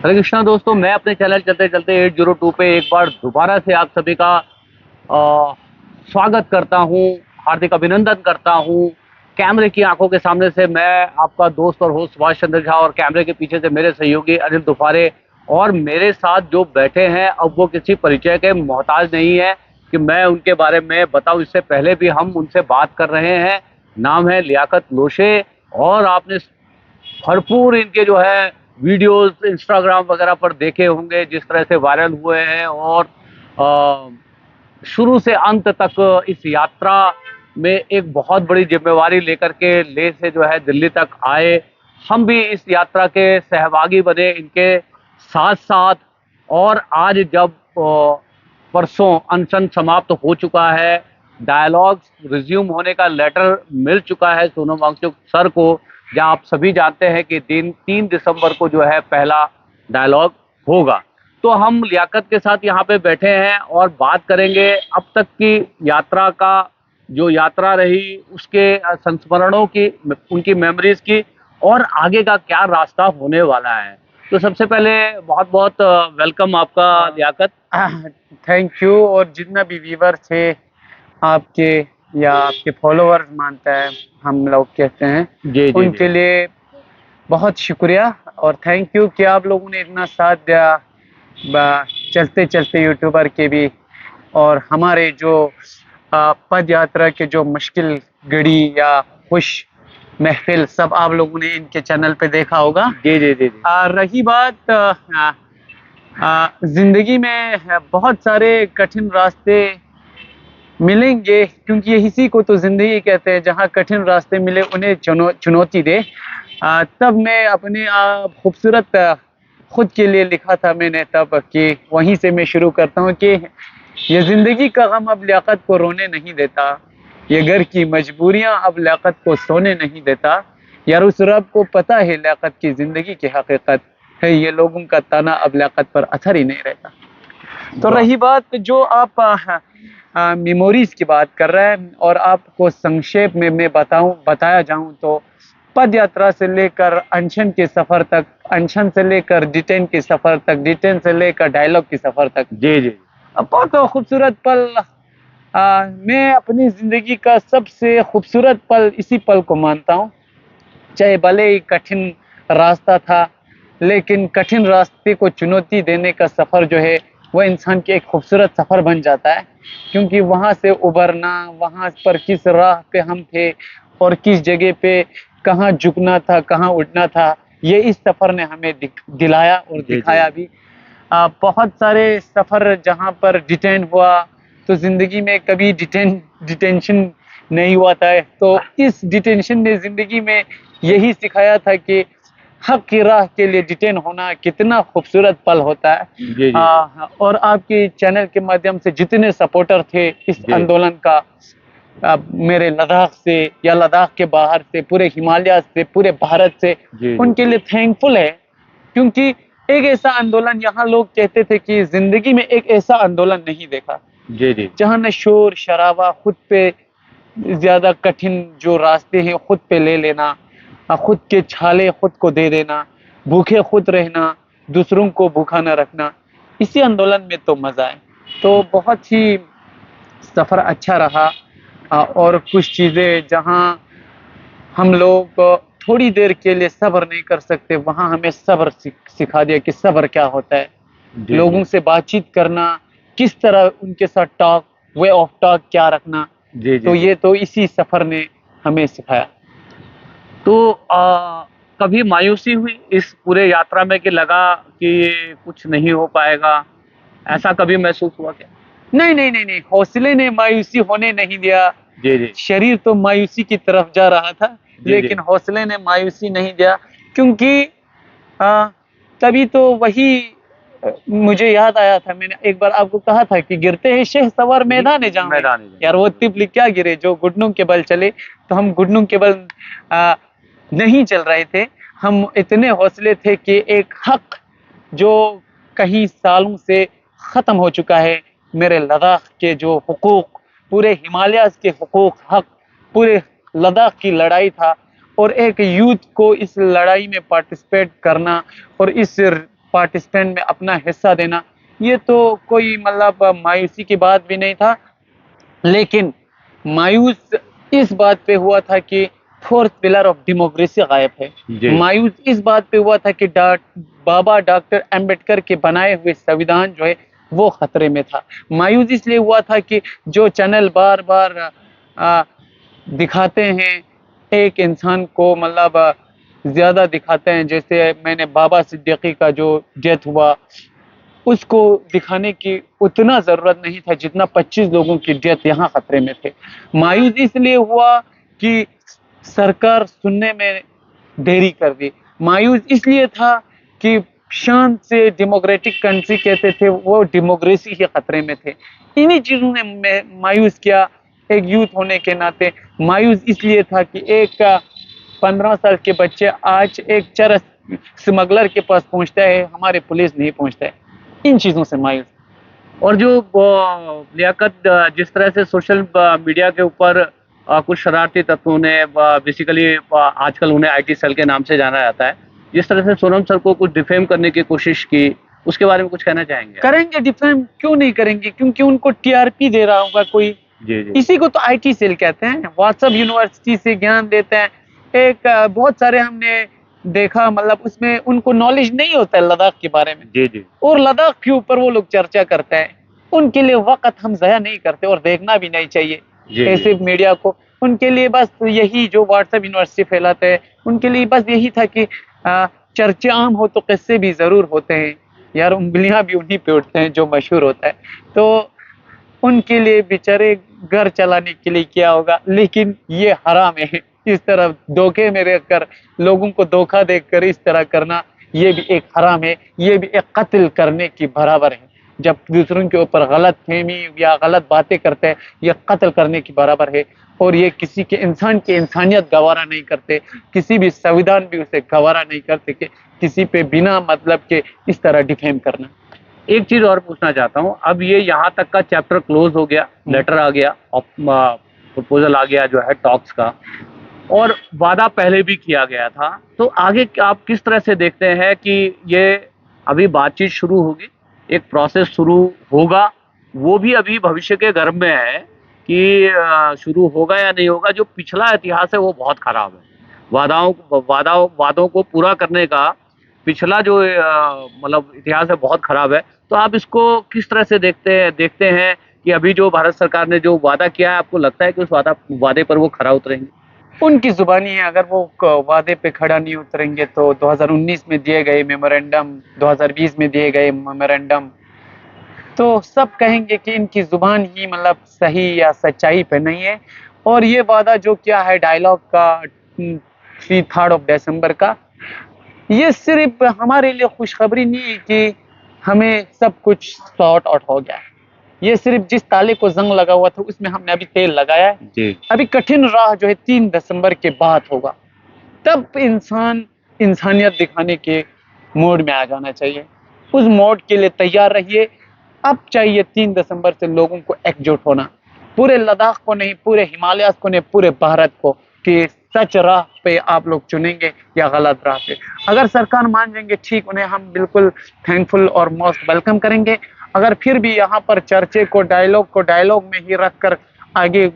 हरे कृष्णा दोस्तों, मैं अपने चैनल चलते चलते 802 पे एक बार दोबारा से आप सभी का स्वागत करता हूं, हार्दिक अभिनंदन करता हूं। कैमरे की आंखों के सामने से मैं आपका दोस्त और होस्ट सुभाष चंद्र झा, और कैमरे के पीछे से मेरे सहयोगी अनिल दुफारे। और मेरे साथ जो बैठे हैं, अब वो किसी परिचय के मोहताज नहीं है कि मैं उनके बारे में बताऊं। इससे पहले भी हम उनसे बात कर रहे हैं। नाम है लियाकत लोशे, और आपने भरपूर इनके जो है वीडियोस इंस्टाग्राम वगैरह पर देखे होंगे, जिस तरह से वायरल हुए हैं। और शुरू से अंत तक इस यात्रा में एक बहुत बड़ी जिम्मेवारी लेकर के ले से जो है दिल्ली तक आए। हम भी इस यात्रा के सहभागी बने इनके साथ साथ। और आज जब परसों अनशन समाप्त हो चुका है, डायलॉग्स रिज्यूम होने का लेटर मिल चुका है सोनम वांगचुक सर को, जहां आप सभी जानते हैं कि 3 दिसंबर को जो है पहला डायलॉग होगा। तो हम लियाकत के साथ यहाँ पे बैठे हैं और बात करेंगे अब तक की यात्रा का, जो यात्रा रही उसके संस्मरणों की, उनकी मेमोरीज की, और आगे का क्या रास्ता होने वाला है। तो सबसे पहले बहुत बहुत वेलकम आपका लियाकत। Thank you. और जितना भी व्यूवर थे आपके या आपके फॉलोअर्स मानता है हम लोग कहते हैं, जी जी उनके जी। लिए बहुत शुक्रिया और थैंक यू कि आप लोगों ने इतना साथ दिया चलते चलते यूट्यूबर के भी। और हमारे जो पद यात्रा के जो मुश्किल घड़ी या खुश महफिल सब आप लोगों ने इनके चैनल पे देखा होगा। जी जी जी जी। रही बात जिंदगी में बहुत सारे कठिन रास्ते मिलेंगे, क्योंकि ये इसी को तो जिंदगी कहते हैं, जहाँ कठिन रास्ते मिले उन्हें चुनौती दे। तब मैं अपने खूबसूरत खुद के लिए लिखा था मैंने तब, कि वहीं से मैं शुरू करता हूँ कि ये जिंदगी का गम अब लियाकत को रोने नहीं देता, ये घर की मजबूरियां अब लियाकत को सोने नहीं देता। यार उस रब को पता है लियाकत की जिंदगी की हकीकत है, ये लोगों का ताना अब लियाकत पर असर ही नहीं रहता। तो रही बात जो आप मेमोरीज की बात कर रहे हैं, और आपको संक्षेप में मैं बताया जाऊं तो पद यात्रा से लेकर अनशन के सफर तक, अनशन से लेकर डिटेन के सफर तक, डिटेन से लेकर डायलॉग के सफर तक, जी जी। बहुत खूबसूरत पल। मैं अपनी जिंदगी का सबसे खूबसूरत पल इसी पल को मानता हूँ। चाहे भले ही कठिन रास्ता था, लेकिन कठिन रास्ते को चुनौती देने का सफर जो है वो इंसान के एक खूबसूरत सफर बन जाता है। क्योंकि वहां से उबरना, वहां पर किस राह पे हम थे और किस जगह पे कहाँ झुकना था, कहाँ उठना था, ये इस सफर ने हमें दिलाया और जी दिखाया जी। भी। बहुत सारे सफर जहाँ पर डिटेन हुआ, तो जिंदगी में कभी डिटेंशन नहीं हुआ था। तो इस डिटेंशन ने जिंदगी में यही सिखाया था कि हक की राह के लिए डिटेन होना कितना खूबसूरत पल होता है। जी जी और आपके चैनल के माध्यम से जितने सपोर्टर थे इस जी। आंदोलन का, मेरे लद्दाख से या लद्दाख के बाहर से, पूरे हिमालय से, पूरे भारत से, जी जी। उनके लिए थैंकफुल है। क्योंकि एक ऐसा आंदोलन, यहाँ लोग कहते थे कि जिंदगी में एक ऐसा आंदोलन नहीं देखा जी जी। जहाँ न शोर शराबा, खुद पे ज्यादा कठिन जो रास्ते हैं खुद पे ले लेना, खुद के छाले खुद को दे देना, भूखे खुद रहना, दूसरों को भूखा न रखना, इसी आंदोलन में तो मजा है। तो बहुत ही सफर अच्छा रहा। और कुछ चीजें जहाँ हम लोग थोड़ी देर के लिए सब्र नहीं कर सकते, वहां हमें सब्र सिखा दिया कि सब्र क्या होता है, जी लोगों जी से बातचीत करना, किस तरह उनके साथ टॉक, वे ऑफ टॉक क्या रखना। जी जी तो जी। ये तो इसी सफर ने हमें सिखाया। तो कभी मायूसी हुई इस पूरे यात्रा में कि लगा कि ये कुछ नहीं हो पाएगा, ऐसा कभी महसूस हुआ क्या? नहीं नहीं नहीं नहीं, हौसले ने मायूसी होने नहीं दिया। जी जी शरीर तो मायूसी की तरफ जा रहा था, जी जी। लेकिन हौसले ने मायूसी नहीं दिया। क्योंकि आ, तभी तो वही मुझे याद आया था, मैंने एक बार आपको कहा था कि गिरते हैं शहसवार मैदान जाम में। मैदानी यार वो तिबली क्या गिरे जो घुटनों के बल चले, तो हम घुटनों के बल आ, नहीं चल रहे थे। हम इतने हौसले थे कि एक हक जो कई सालों से खत्म हो चुका है, मेरे लद्दाख के जो हुकूक, पूरे हिमालय के हुकूक, हक, पूरे लद्दाख की लड़ाई था। और एक यूथ को इस लड़ाई में पार्टिसिपेट करना और इस पार्टिसिपेंट में अपना हिस्सा देना, ये तो कोई मतलब मायूसी की बात भी नहीं था। लेकिन मायूस इस बात पे हुआ था कि फोर्थ पिलर ऑफ डेमोक्रेसी गायब जी। है। मायूस इस बात पे हुआ था कि बाबा डॉक्टर अंबेडकर के बनाए हुए संविधान जो है वो खतरे में था। मायूस इसलिए हुआ था कि जो चैनल बार बार दिखाते हैं एक इंसान को, मतलब ज्यादा दिखाते हैं, जैसे मैंने बाबा सिद्दीकी का जो डेथ हुआ उसको दिखाने की उतना जरूरत नहीं था जितना 25 लोगों की डेथ यहाँ खतरे में थे। मायूस इसलिए हुआ कि सरकार सुनने में देरी कर दी। मायूस इसलिए था कि शांत से डेमोक्रेटिक कंट्री कहते थे, वो डेमोक्रेसी ही खतरे में थे। इन्हीं चीजों ने मायूस किया। एक यूथ होने के नाते मायूस इसलिए था कि एक 15 साल के बच्चे आज एक चरस स्मगलर के पास पहुंचता है, हमारे पुलिस नहीं पहुंचता है। इन चीजों से मायूस। और जो लियाकत जिस तरह से सोशल मीडिया के ऊपर कुछ शरारती तत्वों ने बेसिकली आजकल उन्हें आईटी सेल के नाम से जाना जाता है, जिस तरह से सोनम सर को कुछ डिफेम करने की कोशिश की, उसके बारे में कुछ कहना चाहेंगे? करेंगे, डिफेम क्यों नहीं करेंगे? क्योंकि उनको टीआरपी दे रहा होगा कोई। जी जी। इसी को तो आईटी सेल कहते हैं। व्हाट्सएप यूनिवर्सिटी से ज्ञान देते हैं। एक बहुत सारे हमने देखा, मतलब उसमें उनको नॉलेज नहीं होता है लद्दाख के बारे में, जी जी। और लद्दाख के ऊपर वो लोग चर्चा करते हैं। उनके लिए वक्त हम ज़ाया नहीं करते और देखना भी नहीं चाहिए जी, ऐसे मीडिया को। उनके लिए बस यही जो व्हाट्सएप यूनिवर्सिटी फैलाते हैं, उनके लिए बस यही था कि चर्चे आम हो तो किस्से भी जरूर होते हैं यार, उंगलियां भी उन्हीं पे उठते हैं जो मशहूर होता है। तो उनके लिए बेचारे घर चलाने के लिए क्या होगा, लेकिन ये हराम है। इस तरह धोखे में रहकर लोगों को धोखा देकर इस तरह करना, ये भी एक हराम है। ये भी एक कत्ल करने की बराबर है। जब दूसरों के ऊपर गलत फहमी या गलत बातें करते हैं, ये कत्ल करने की बराबर है। और ये किसी के इंसान की इंसानियत गवारा नहीं करते, किसी भी संविधान भी उसे गवारा नहीं करते कि किसी पे बिना मतलब के इस तरह डिफेम करना। एक चीज और पूछना चाहता हूँ, अब ये यहाँ तक का चैप्टर क्लोज हो गया, लेटर आ गया, प्रपोजल आ गया जो है टॉक्स का, और वादा पहले भी किया गया था, तो आगे आप किस तरह से देखते हैं कि ये अभी बातचीत शुरू होगी, एक प्रोसेस शुरू होगा, वो भी अभी भविष्य के गर्भ में है कि शुरू होगा या नहीं होगा? जो पिछला इतिहास है वो बहुत खराब है। वादों को पूरा करने का पिछला जो मतलब इतिहास है बहुत खराब है। तो आप इसको किस तरह से देखते हैं कि अभी जो भारत सरकार ने जो वादा किया है, आपको लगता है कि उस वादे पर वो खरा उतरेंगे? उनकी जुबानी है, अगर वो वादे पे खड़ा नहीं उतरेंगे तो 2019 में दिए गए मेमोरेंडम, 2020 में दिए गए मेमोरेंडम, तो सब कहेंगे कि इनकी जुबान ही मतलब सही या सच्चाई पे नहीं है। और ये वादा जो किया है डायलॉग का 3 दिसंबर का, ये सिर्फ हमारे लिए खुशखबरी नहीं है कि हमें सब कुछ सॉर्ट आउट हो गया है। ये सिर्फ जिस ताले को जंग लगा हुआ था उसमें हमने अभी तेल लगाया है। जी। अभी कठिन राह जो है 3 दिसंबर के बाद होगा, तब इंसान इंसानियत दिखाने के मोड में आ जाना चाहिए। उस मोड के लिए तैयार रहिए। अब चाहिए 3 दिसंबर से लोगों को एकजुट होना, पूरे लद्दाख को नहीं, पूरे हिमालय को नहीं, पूरे भारत को, कि सच राह पे आप लोग चुनेंगे या गलत राह पे। अगर सरकार मान जाएंगे ठीक, उन्हें हम बिल्कुल थैंकफुल और मोस्ट वेलकम करेंगे। अगर फिर भी यहाँ पर चर्चे को डायलॉग में ही रख कर आगे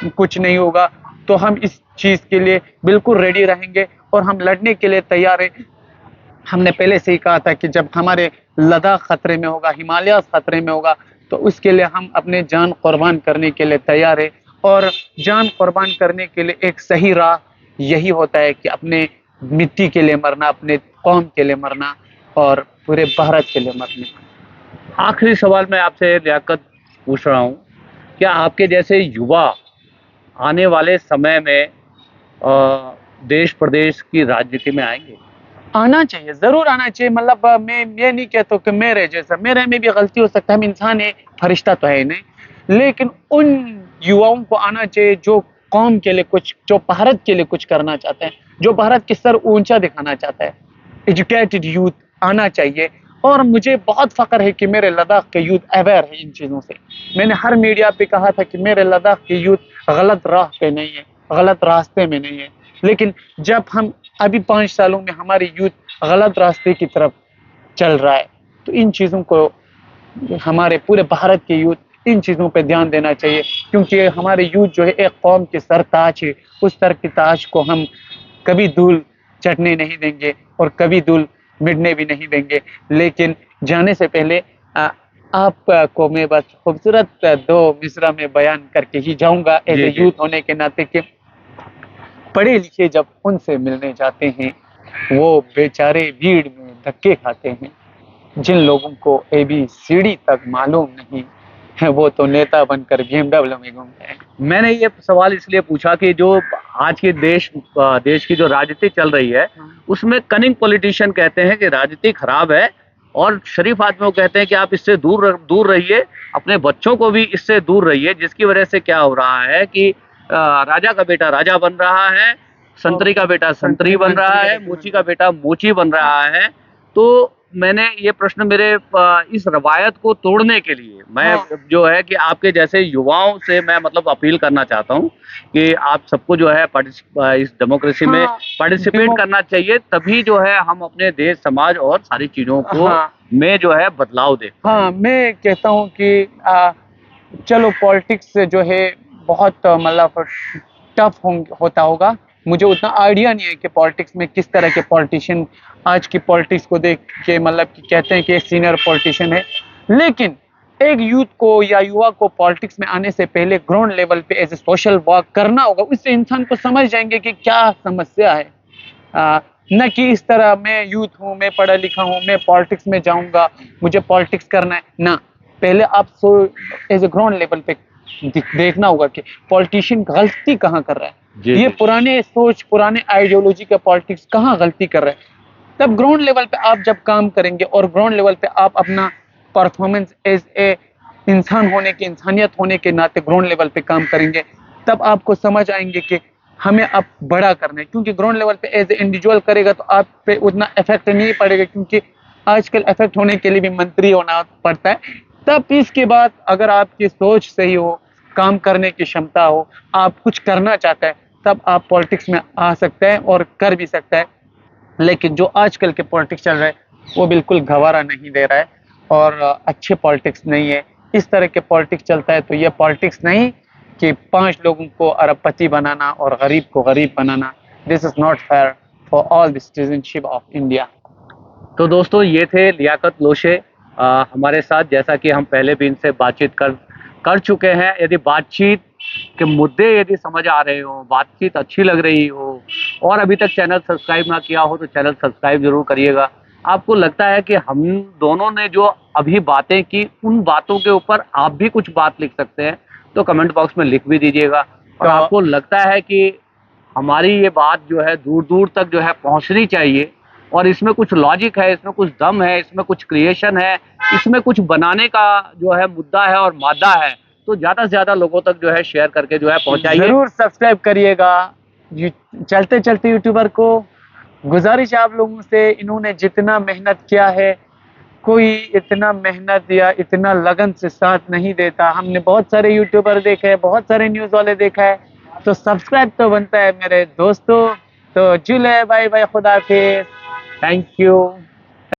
कुछ नहीं होगा, तो हम इस चीज के लिए बिल्कुल रेडी रहेंगे और हम लड़ने के लिए तैयार हैं। हमने पहले से ही कहा था कि जब हमारे लद्दाख खतरे में होगा, हिमालय खतरे में होगा, तो उसके लिए हम अपने जान कुर्बान करने के लिए तैयार है। और जान कुर्बान करने के लिए एक सही राह यही होता है कि अपने मिट्टी के लिए मरना, अपने कौम के लिए मरना और पूरे भारत के लिए मरना। आखिरी सवाल मैं आपसे लियाकत पूछ रहा हूँ, क्या आपके जैसे युवा आने वाले समय में देश प्रदेश की राजनीति में आएंगे? आना चाहिए, जरूर आना चाहिए। मतलब मैं ये नहीं कहता हूं कि मेरे जैसा, मेरे में भी गलती हो सकता है, हम इंसान है, फरिश्ता तो है नहीं। लेकिन उन युवाओं को आना चाहिए जो कौम के लिए कुछ, जो भारत के लिए कुछ करना चाहते हैं, जो भारत के सर ऊंचा दिखाना चाहता है। एजुकेटेड यूथ आना चाहिए। और मुझे बहुत फख्र है कि मेरे लद्दाख के यूथ अवेयर है इन चीज़ों से। मैंने हर मीडिया पे कहा था कि मेरे लद्दाख के यूथ गलत राह पे नहीं है, गलत रास्ते में नहीं है। लेकिन जब हम अभी 5 सालों में हमारी यूथ गलत रास्ते की तरफ चल रहा है। तो इन चीज़ों को हमारे पूरे भारत के यूथ इन चीज़ों पे ध्यान देना चाहिए, क्योंकि हमारे यूथ जो है एक कौम के सरताज है। उस सर की ताज को हम कभी धूल चटने नहीं देंगे और कभी धूल मिटने भी नहीं देंगे। लेकिन जाने से पहले आपको मैं बस खूबसूरत दो मिसरा में बयान करके ही जाऊंगा as a ji, ji. Youth होने के नाते कि पढ़े लिखे जब उनसे मिलने जाते हैं, वो बेचारे भीड़ में धक्के खाते हैं। जिन लोगों को ABCD तक मालूम नहीं है, वो तो नेता बनकर BMW में घूमते हैं। मैंने ये सवाल इसलिए पूछा कि जो आज के देश की जो राजनीति चल रही है, उसमें कनिंग पॉलिटिशियन कहते हैं कि राजनीति खराब है, और शरीफ आदमियों कहते हैं कि आप इससे दूर रहिए, अपने बच्चों को भी इससे दूर रहिए, जिसकी वजह से क्या हो रहा है कि राजा का बेटा राजा बन रहा है, संतरी का बेटा संतरी बन रहा है, मोची का बेटा मोची बन रहा है। तो मैंने ये प्रश्न मेरे इस रवायत को तोड़ने के लिए मैं जो है कि आपके जैसे युवाओं से मैं मतलब अपील करना चाहता हूँ कि आप सबको जो है इस डेमोक्रेसी में पार्टिसिपेट करना चाहिए, तभी जो है हम अपने देश समाज और सारी चीजों को में जो है बदलाव दे। हाँ, मैं कहता हूँ कि चलो पॉलिटिक्स जो है बहुत मतलब टफ होता होगा। मुझे उतना आइडिया नहीं है कि पॉलिटिक्स में किस तरह के पॉलिटिशियन आज की पॉलिटिक्स को देख के मतलब कि कहते हैं कि सीनियर पॉलिटिशियन है। लेकिन एक यूथ को या युवा को पॉलिटिक्स में आने से पहले ग्राउंड लेवल पे एज ए सोशल वर्क करना होगा। उससे इंसान को समझ जाएंगे कि क्या समस्या है। न कि इस तरह मैं यूथ हूँ, मैं पढ़ा लिखा हूँ, मैं पॉलिटिक्स में जाऊंगा, मुझे पॉलिटिक्स करना है ना। पहले आप एज ए ग्राउंड लेवल पे देखना होगा कि पॉलिटिशियन गलती कहाँ कर रहा है। ये पुराने सोच, पुराने आइडियोलॉजी का पॉलिटिक्स कहाँ गलती कर रहा है। तब ग्राउंड लेवल पे आप जब काम करेंगे और ग्राउंड लेवल पे आप अपना परफॉर्मेंस एज ए इंसान होने के, इंसानियत होने के नाते ग्राउंड लेवल पे काम करेंगे, तब आपको समझ आएंगे कि हमें अब बड़ा करना है। क्योंकि ग्राउंड लेवल पे एज ए इंडिविजुअल करेगा तो आप पे उतना इफेक्ट नहीं पड़ेगा, क्योंकि आजकल इफेक्ट होने के लिए भी मंत्री होना पड़ता है। तब इसके बाद अगर आपकी सोच सही हो, काम करने की क्षमता हो, आप कुछ करना चाहते हैं, तब आप पॉलिटिक्स में आ सकते हैं और कर भी सकते हैं। लेकिन जो आजकल के पॉलिटिक्स चल रहे हैं वो बिल्कुल गवारा नहीं दे रहा है और अच्छे पॉलिटिक्स नहीं है। इस तरह के पॉलिटिक्स चलता है तो ये पॉलिटिक्स नहीं कि 5 लोगों को अरबपति बनाना और गरीब को गरीब बनाना। This is not fair for all the citizenship of India. तो दोस्तों ये थे लियाकत लोशे हमारे साथ, जैसा कि हम पहले भी इनसे बातचीत कर चुके हैं। यदि बातचीत के मुद्दे यदि समझ आ रहे हो, बातचीत अच्छी लग रही हो और अभी तक चैनल सब्सक्राइब ना किया हो तो चैनल सब्सक्राइब जरूर करिएगा। आपको लगता है कि हम दोनों ने जो अभी बातें की उन बातों के ऊपर आप भी कुछ बात लिख सकते हैं तो कमेंट बॉक्स में लिख भी दीजिएगा। और आपको लगता है कि हमारी ये बात जो है दूर दूर तक जो है पहुंचनी चाहिए और इसमें कुछ लॉजिक है, इसमें कुछ दम है, इसमें कुछ क्रिएशन है, इसमें कुछ बनाने का जो है मुद्दा है और मादा है, तो ज्यादा से ज्यादा लोगों तक जो है शेयर करके जो है पहुंचाइए। जरूर सब्सक्राइब करिएगा। चलते चलते यूट्यूबर को गुजारिश है आप लोगों से, इन्होंने जितना मेहनत किया है कोई इतना मेहनत या इतना लगन से साथ नहीं देता। हमने बहुत सारे यूट्यूबर देखे हैं, बहुत सारे न्यूज़ वाले देखा है, तो सब्सक्राइब तो बनता है मेरे दोस्तों। तो जुले, बाय बाय, खुदा हाफिज, थैंक यू।